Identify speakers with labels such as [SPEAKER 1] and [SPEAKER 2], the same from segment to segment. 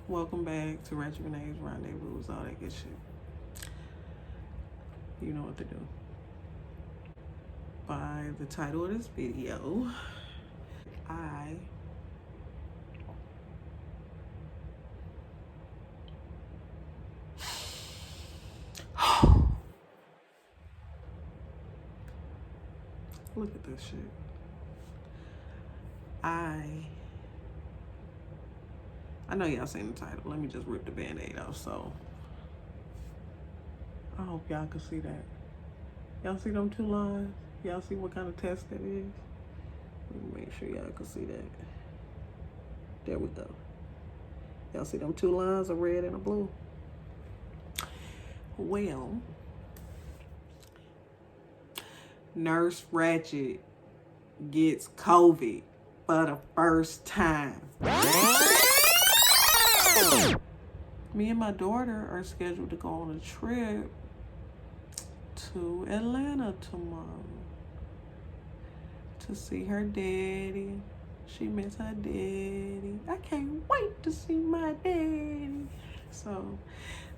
[SPEAKER 1] Welcome back to Ratchet Rendezvous, all that good shit. You know what to do. By the title of this video, look at this shit. I know y'all seen the title. Let me just rip the band-aid off. So I hope y'all can see that. Y'all see them two lines? Y'all see what kind of test that is? Let me make sure y'all can see that. There we go. Y'all see them two lines, a red and a blue? Well, Nurse Ratchet gets COVID for the first time. Me and my daughter are scheduled to go on a trip to Atlanta tomorrow to see her daddy. She miss her daddy. I can't wait to see my daddy. So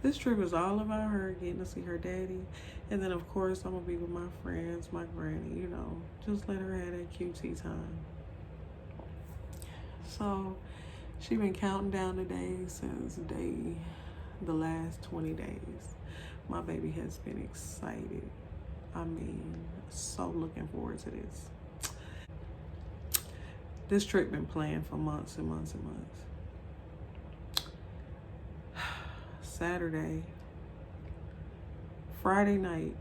[SPEAKER 1] this trip is all about her getting to see her daddy. And then of course I'm gonna be with my friends, my granny, you know, just let her have that QT time. So she been counting down the days since the last 20 days. My baby has been excited. I mean, so looking forward to this. This trip been planned for months and months and months. Friday night.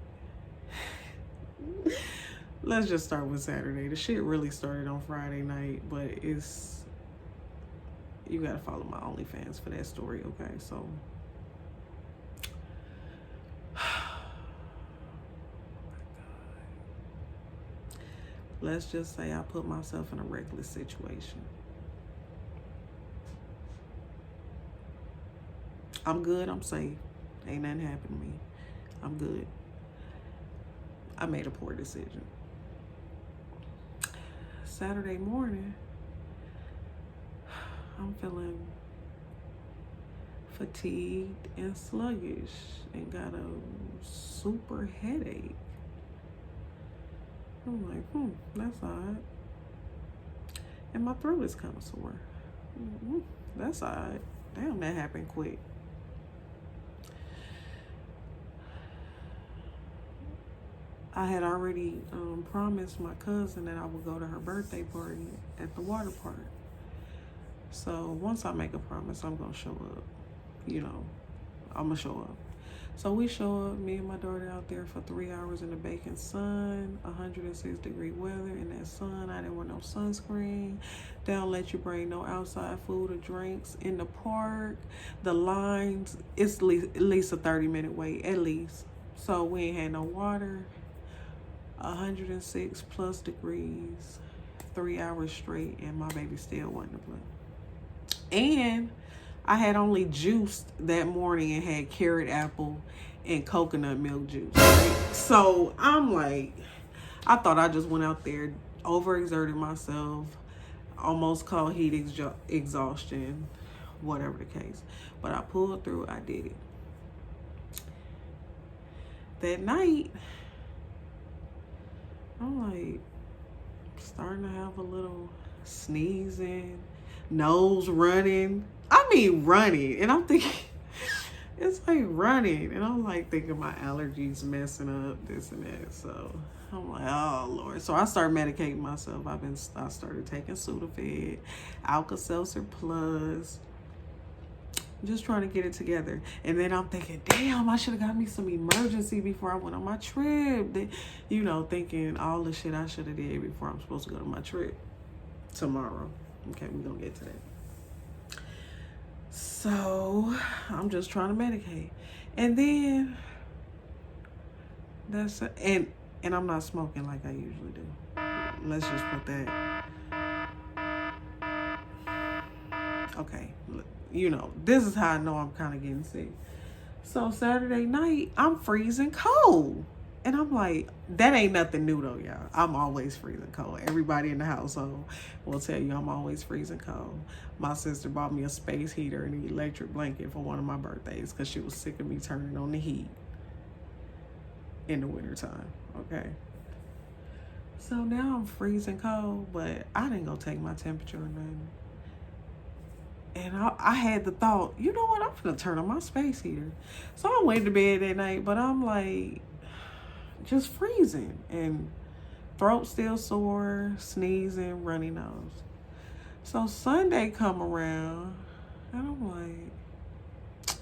[SPEAKER 1] Let's just start with Saturday. The shit really started on Friday night, but you gotta follow my OnlyFans for that story, okay? So, let's just say I put myself in a reckless situation. I'm good, I'm safe. Ain't nothing happened to me. I'm good. I made a poor decision. Saturday morning, I'm feeling fatigued and sluggish and got a super headache. I'm like, that's odd. And my throat is kind of sore. That's odd. Damn, that happened quick. I had already promised my cousin that I would go to her birthday party at the water park. So once I make a promise, I'm gonna show up. You know, I'm gonna show up. So we show up, me and my daughter out there for 3 hours in the baking sun, 106-degree weather. In that sun, I didn't wear no sunscreen. They don't let you bring no outside food or drinks in the park. The lines, it's at least a 30-minute wait, at least. So we ain't had no water. 106 plus degrees, 3 hours straight, and my baby still wasn't to play. And I had only juiced that morning and had carrot apple and coconut milk juice, right? So I'm like, I thought I just went out there, overexerted myself, almost called heat exhaustion, whatever the case. But I pulled through, I did it. That night, I'm like starting to have a little sneezing, nose running. I mean running. And I'm thinking, it's like running. And I'm like thinking my allergies messing up, this and that. So I'm like, oh Lord. So I started medicating myself. I started taking Sudafed, Alka-Seltzer Plus, just trying to get it together. And then I'm thinking, damn, I should have got me some emergency before I went on my trip. You know, thinking all the shit I should have did before I'm supposed to go to my trip tomorrow. Okay, we're gonna get to that. So I'm just trying to medicate. And then and I'm not smoking like I usually do. Let's just put that. Okay, you know, this is how I know I'm kind of getting sick. So Saturday night, I'm freezing cold. And I'm like, that ain't nothing new though, y'all. I'm always freezing cold. Everybody in the household will tell you I'm always freezing cold. My sister bought me a space heater and an electric blanket for one of my birthdays because she was sick of me turning on the heat in the wintertime, okay? So now I'm freezing cold, but I didn't go take my temperature or nothing. And I had the thought, you know what, I'm gonna turn on my space heater. So I went to bed that night, but I'm like, just freezing and throat still sore, sneezing, runny nose. So Sunday come around and I'm like,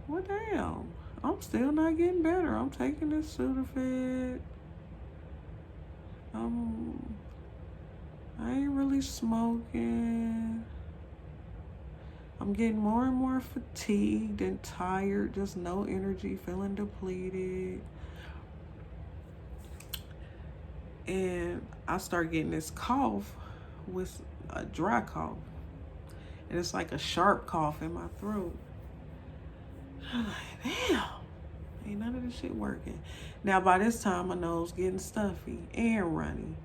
[SPEAKER 1] well, damn, I'm still not getting better. I'm taking this Sudafed. I ain't really smoking. I'm getting more and more fatigued and tired, just no energy, feeling depleted. And I start getting this cough with a dry cough. And it's like a sharp cough in my throat. I'm like, damn, ain't none of this shit working. Now by this time my nose getting stuffy and runny.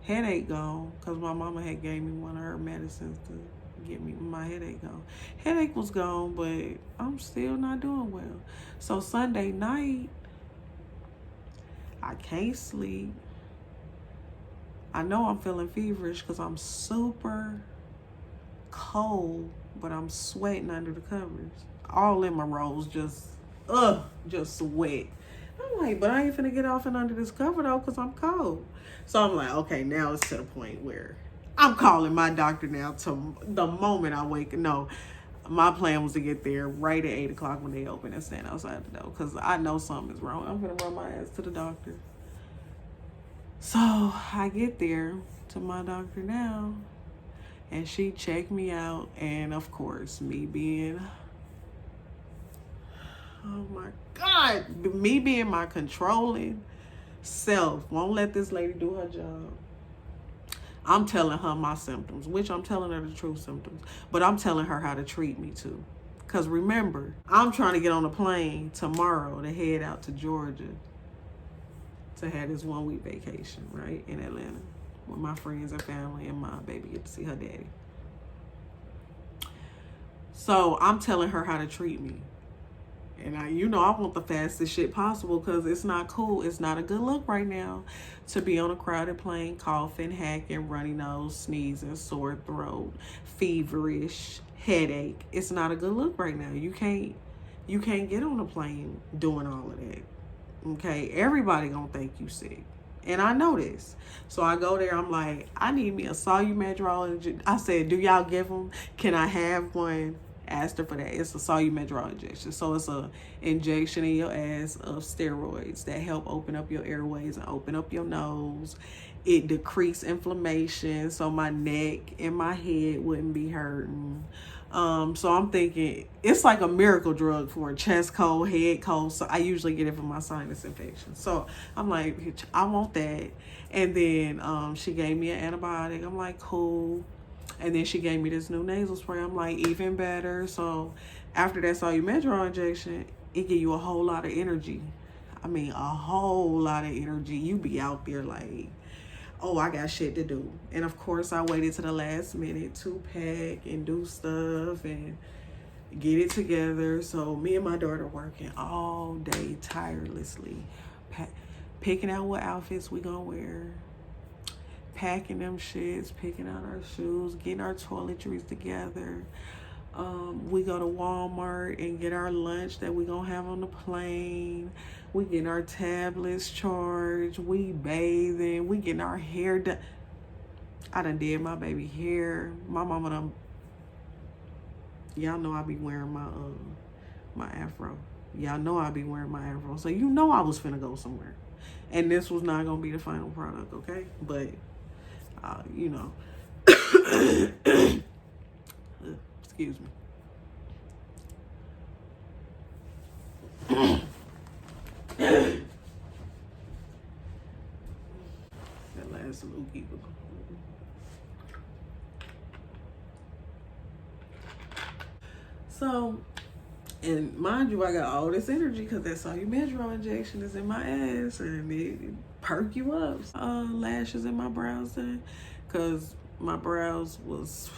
[SPEAKER 1] Headache gone, because my mama had gave me one of her medicines to get me my headache gone. Headache was gone, but I'm still not doing well. So Sunday night, I can't sleep. I know I'm feeling feverish because I'm super cold, but I'm sweating under the covers. All in my rolls, just sweat. I'm like, but I ain't finna get off and under this cover though because I'm cold. So I'm like, okay, now it's to the point where I'm calling my doctor now to the moment I wake. No, my plan was to get there right at 8 o'clock when they open and stand outside the door because I know something's wrong. I'm gonna run my ass to the doctor. So I get there to my doctor now and she checked me out, and of course, me being, oh my God, me being my controlling self, won't let this lady do her job. I'm telling her my symptoms, which I'm telling her the true symptoms, but I'm telling her how to treat me too. Because remember, I'm trying to get on a plane tomorrow to head out to Georgia to have this 1 week vacation, right, in Atlanta with my friends and family, and my baby get to see her daddy. So I'm telling her how to treat me. And I want the fastest shit possible because it's not cool. It's not a good look right now to be on a crowded plane, coughing, hacking, runny nose, sneezing, sore throat, feverish, headache. It's not a good look right now. You can't get on a plane doing all of that. Okay, everybody gonna think you sick. And I know this. So I go there, I'm like, I need me a solumedrol. I said, do y'all give them? Can I have one? Asked her for that. It's a solumedrol injection. So it's a injection in your ass of steroids that help open up your airways and open up your nose. It decrease inflammation so my neck and my head wouldn't be hurting. So I'm thinking it's like a miracle drug for a chest cold, head cold. So I usually get it for my sinus infection. So I'm like, I want that. And then she gave me an antibiotic. I'm like, cool. And then she gave me this new nasal spray. I'm like, even better. So after that solumedrol injection, it give you a whole lot of energy. I mean, a whole lot of energy. You be out there like, oh, I got shit to do. And of course, I waited to the last minute to pack and do stuff and get it together. So me and my daughter working all day tirelessly, picking out what outfits we gonna wear, packing them shits, picking out our shoes, getting our toiletries together. We go to Walmart and get our lunch that we gonna have on the plane. We getting our tablets charged. We bathing. We getting our hair done. I done did my baby hair. My mama done. Y'all know I be wearing my afro. Y'all know I be wearing my afro. So you know I was finna go somewhere. And this was not gonna be the final product, okay? But excuse me. That last loogie was. So And mind you, I got all this energy because that Metro injection is in my ass and it perk you up. Lashes in my brows then because my brows was,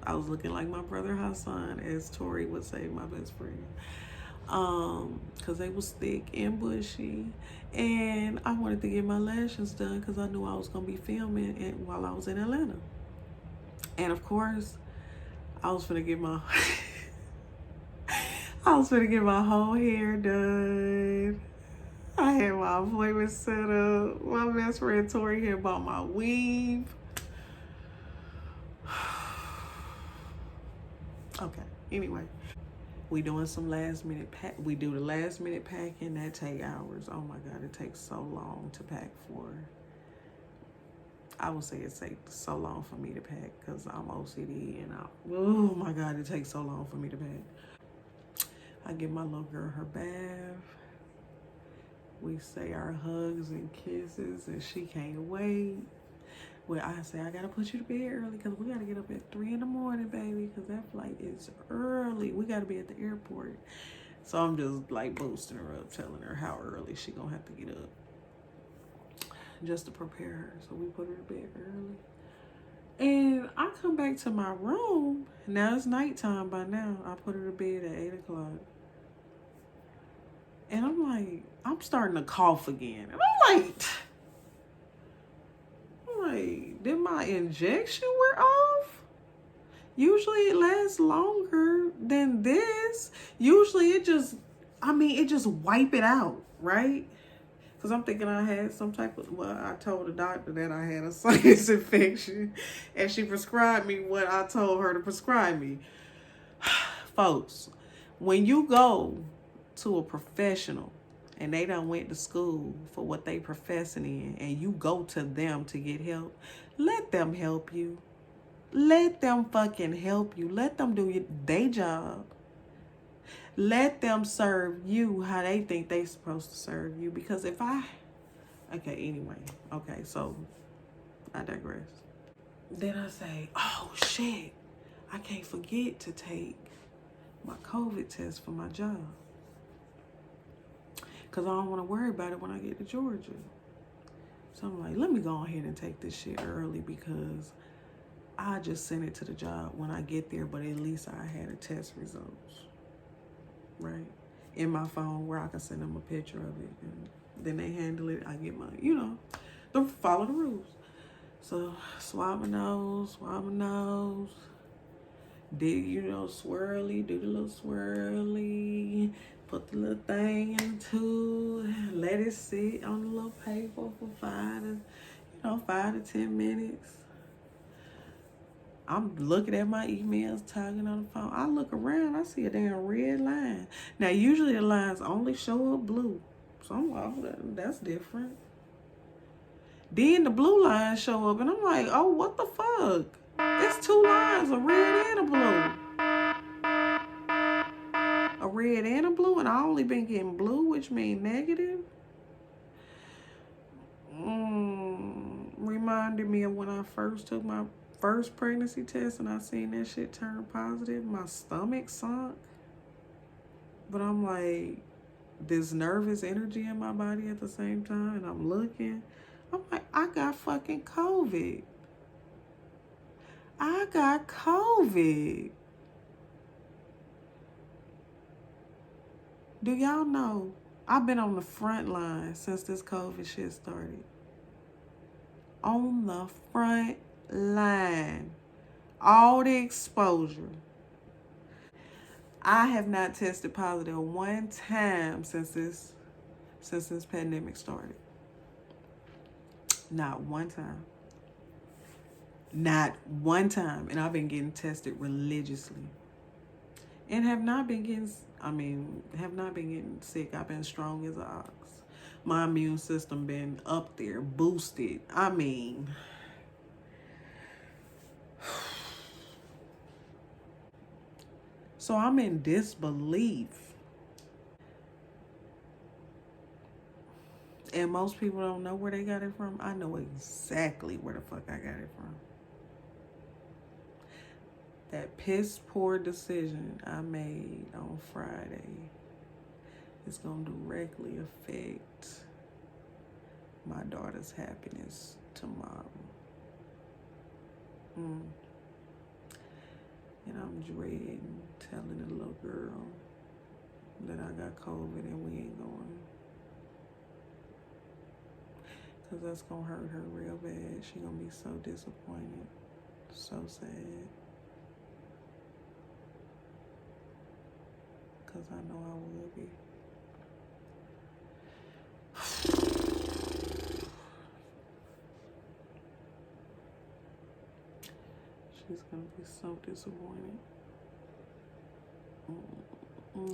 [SPEAKER 1] I was looking like my brother Hassan, as Tori would say, my best friend. Because they was thick and bushy. And I wanted to get my lashes done because I knew I was going to be filming it while I was in Atlanta. And of course, I was gonna get my I was gonna get my whole hair done. I had my appointment set up. My best friend Tori had bought my weave. Okay, anyway. We doing some last minute pack. We do the last minute packing. That take hours. Oh my God, it takes so long to pack for. I would say it takes so long for me to pack because I'm OCD and oh my God, it takes so long for me to pack. I give my little girl her bath. We say our hugs and kisses and she can't wait. Well, I say, I gotta put you to bed early because we gotta get up at 3 in the morning, baby, because that flight is early. We gotta be at the airport. So I'm just like boosting her up, telling her how early she gonna have to get up just to prepare her. So we put her to bed early. And I come back to my room. Now it's nighttime by now. I put her to bed at 8 o'clock. And I'm like, I'm starting to cough again. And I'm like, did my injection wear off? Usually it lasts longer than this. Usually it just wipe it out, right? Because I'm thinking I had some type of, well, I told the doctor that I had a sinus infection and she prescribed me what I told her to prescribe me. Folks, when you go to a professional and they done went to school for what they professing in and you go to them to get help, let them help you. Let them fucking help you. Let them do their job. Let them serve you how they think they supposed to serve you. Because okay, so I digress. Then I say, oh shit, I can't forget to take my COVID test for my job. Because I don't want to worry about it when I get to Georgia. So I'm like, let me go ahead and take this shit early because I just send it to the job when I get there, but at least I had a test results, right? In my phone where I can send them a picture of it. And then they handle it. I get my, follow the rules. So swab my nose. Swirly, do the little swirly. Put the little thing into it. Let it sit on the little paper for 5 to 10 minutes. I'm looking at my emails, talking on the phone. I look around, I see a damn red line. Now, usually the lines only show up blue. So I'm like, oh, that's different. Then the blue lines show up, and I'm like, oh, what the fuck? It's 2 lines, a red and a blue. A red and a blue, and I only been getting blue, which means negative. Reminded me of when I first took my first pregnancy test and I seen that shit turn positive. My stomach sunk. But I'm like, this nervous energy in my body at the same time, and I'm looking. I'm like, I got fucking COVID. I got COVID. Do y'all know I've been on the front line since this COVID shit started? On the front line. All the exposure. I have not tested positive one time since this pandemic started. Not one time. Not one time. And I've been getting tested religiously. And have not been getting sick. I've been strong as an ox. My immune system been up there, boosted. So I'm in disbelief. And most people don't know where they got it from. I know exactly where the fuck I got it from. That piss poor decision I made on Friday is going to directly affect my daughter's happiness tomorrow. And I'm dreading telling the little girl that I got COVID and we ain't going. Because that's going to hurt her real bad. She going to be so disappointed. So sad. Because I know I will be. She's going to be so disappointed.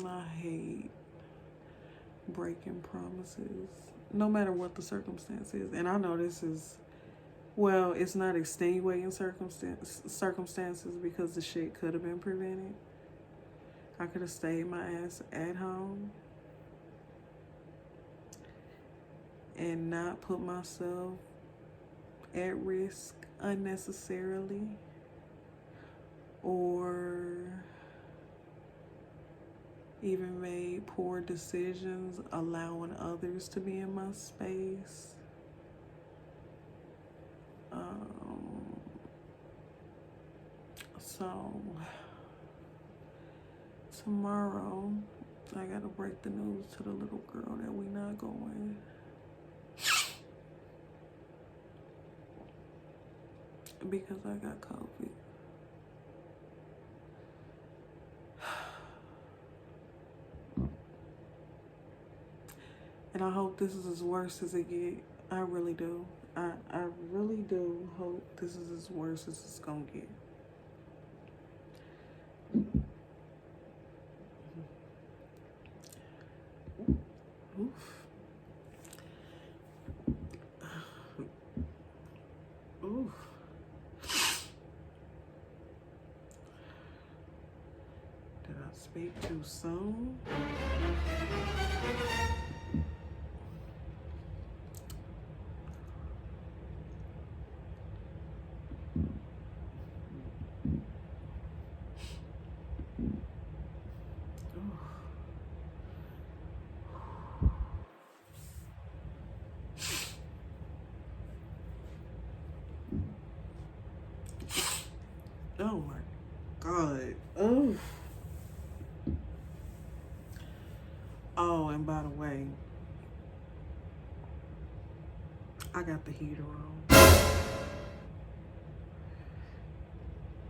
[SPEAKER 1] I hate breaking promises, no matter what the circumstance is. And I know this is, well, it's not extenuating circumstances because the shit could have been prevented. I could have stayed my ass at home and not put myself at risk unnecessarily, or even made poor decisions allowing others to be in my space. So tomorrow I gotta break the news to the little girl that we not going. Because I got COVID. And I hope this is as worse as it get. I really do. I really do hope this is as worse as it's gonna get. Oof. Oof. Did I speak too soon? Oh my God. Oh. Oh, and by the way, I got the heater on.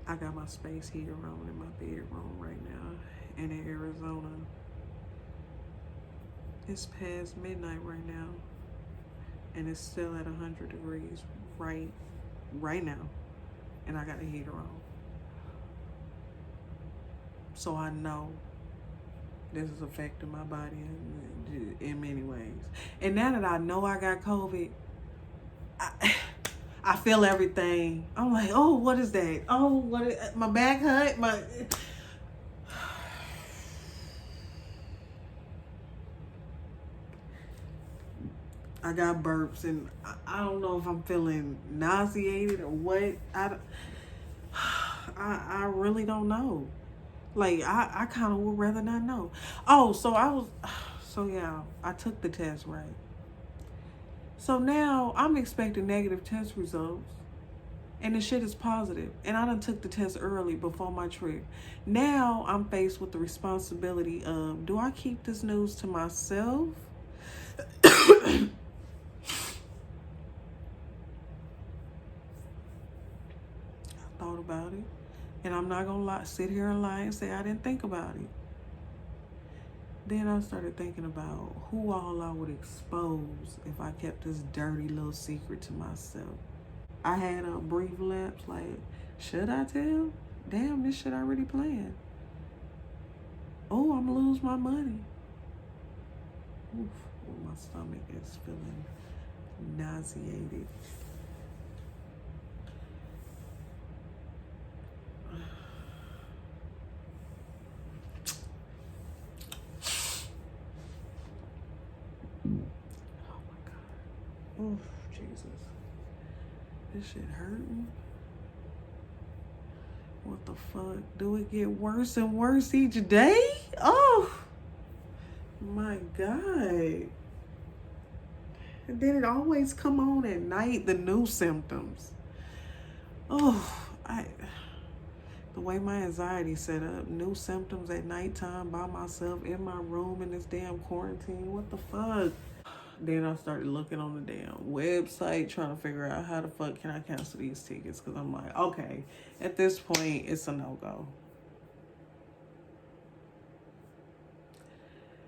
[SPEAKER 1] I got my space heater on in my bedroom right now. And in Arizona, it's past midnight right now. And it's still at 100 degrees right now. And I got the heater on. So I know this is affecting my body in many ways. And now that I know I got COVID, I feel everything. I'm like, oh, what is that? Oh, what is my back hurt? I got burps, and I don't know if I'm feeling nauseated or what. I really don't know. Like, I kind of would rather not know. Oh, so yeah, I took the test, right? So now I'm expecting negative test results, and the shit is positive. And I done took the test early before my trip. Now I'm faced with the responsibility of, do I keep this news to myself? I thought about it. And I'm not gonna sit here and lie and say I didn't think about it. Then I started thinking about who all I would expose if I kept this dirty little secret to myself. I had a brief lapse, like, should I tell? Damn, this shit already planned. Oh, I'm gonna lose my money. Oof, oh, my stomach is feeling nauseated. Oh, Jesus. This shit hurting. What the fuck? Do it get worse and worse each day? Oh my God. And then it always come on at night, the new symptoms. Oh, the way my anxiety set up, new symptoms at nighttime by myself in my room in this damn quarantine. What the fuck? Then I started looking on the damn website trying to figure out how the fuck can I cancel these tickets, because I'm like, okay, at this point it's a no-go.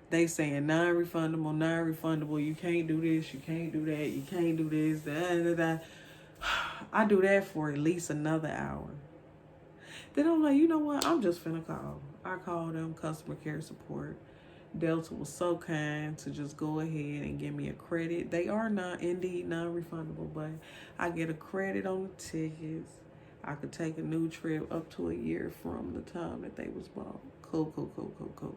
[SPEAKER 1] They saying non-refundable, you can't do this, you can't do that, you can't do this, I do that for at least another hour. Then I'm like, you know what, I'm just finna call. I called them customer care support. Delta was so kind to just go ahead and give me a credit. They are not indeed non-refundable, but I get a credit on the tickets. I could take a new trip up to a year from the time that they was bought. Cool.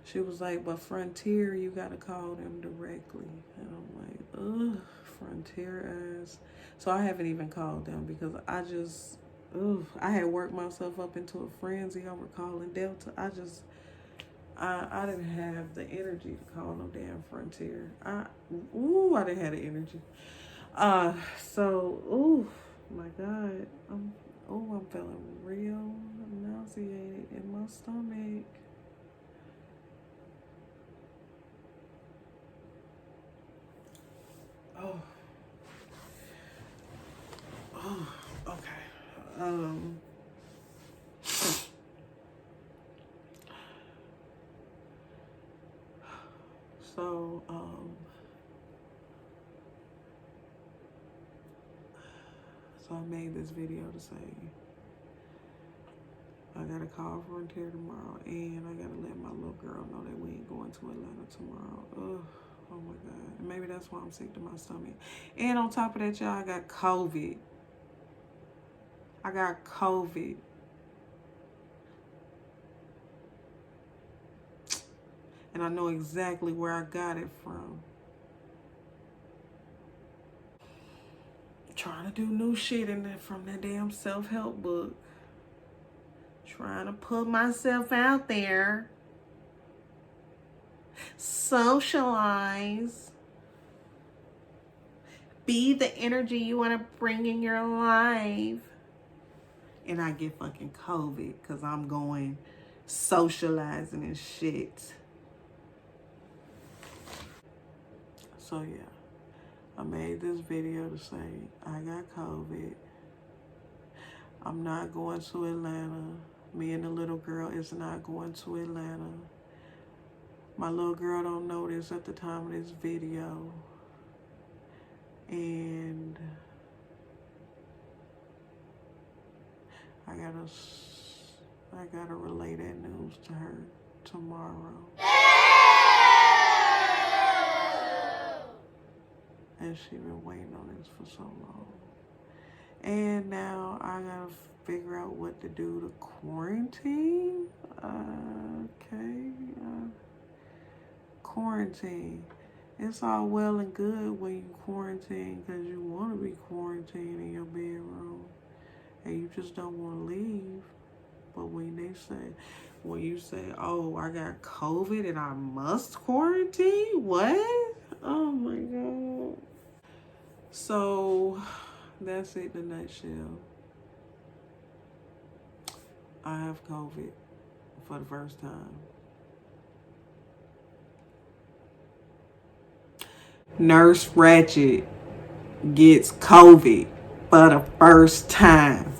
[SPEAKER 1] She was like, but Frontier, you gotta call them directly. And I'm like, ugh, Frontier ass. So I haven't even called them because I had worked myself up into a frenzy over calling Delta. I didn't have the energy to call no damn Frontier. I didn't have the energy. My God. I'm feeling real nauseated in my stomach. Okay. So I made this video to say I gotta call Frontier tomorrow, and I gotta let my little girl know that we ain't going to Atlanta tomorrow. Ugh, oh my God. And maybe that's why I'm sick to my stomach. And on top of that, y'all, I got COVID. And I know exactly where I got it from. Trying to do new shit from that damn self-help book. Trying to put myself out there. Socialize. Be the energy you want to bring in your life. And I get fucking COVID because I'm going socializing and shit. So yeah, I made this video to say I got COVID. I'm not going to Atlanta. Me and the little girl is not going to Atlanta. My little girl don't know this at the time of this video. And I gotta relay that news to her tomorrow. And she been waiting on this for so long. And now I gotta figure out what to do to quarantine. Quarantine. It's all well and good when you quarantine because you want to be quarantined in your bedroom and you just don't want to leave. But when you say, oh, I got COVID and I must quarantine, what? Oh my God. So that's it in a nutshell. I have COVID for the first time. Nurse Ratchet gets COVID for the first time.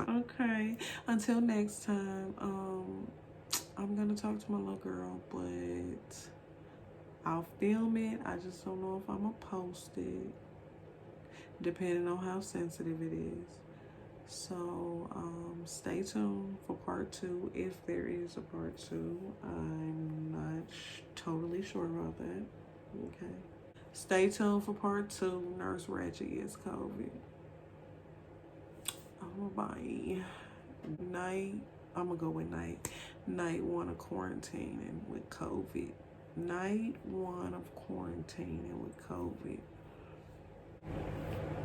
[SPEAKER 1] Okay, until next time, I'm gonna talk to my little girl, but I'll film it. I just don't know if I'm gonna post it, depending on how sensitive it is. So stay tuned for part 2, if there is a part 2. I'm not totally sure about that. Okay. Stay tuned for part 2. Nurse Ratchet gets COVID. Oh, bye. Night. I'm gonna go with night. Night 1 of quarantining with COVID. Night 1 of quarantining with COVID.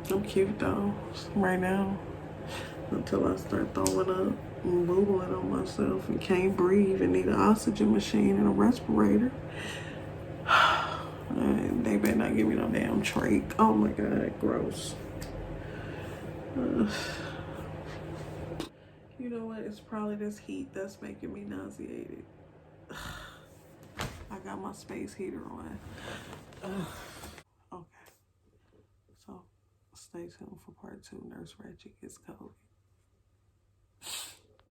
[SPEAKER 1] I'm cute though, right now. until I start throwing up and boo-booing on myself and can't breathe and need an oxygen machine and a respirator. And they better not give me no damn trach. Oh my God, gross. You know what? It's probably this heat that's making me nauseated. I got my space heater on. Okay. So stay tuned for part 2. Nurse Ratchet gets COVID.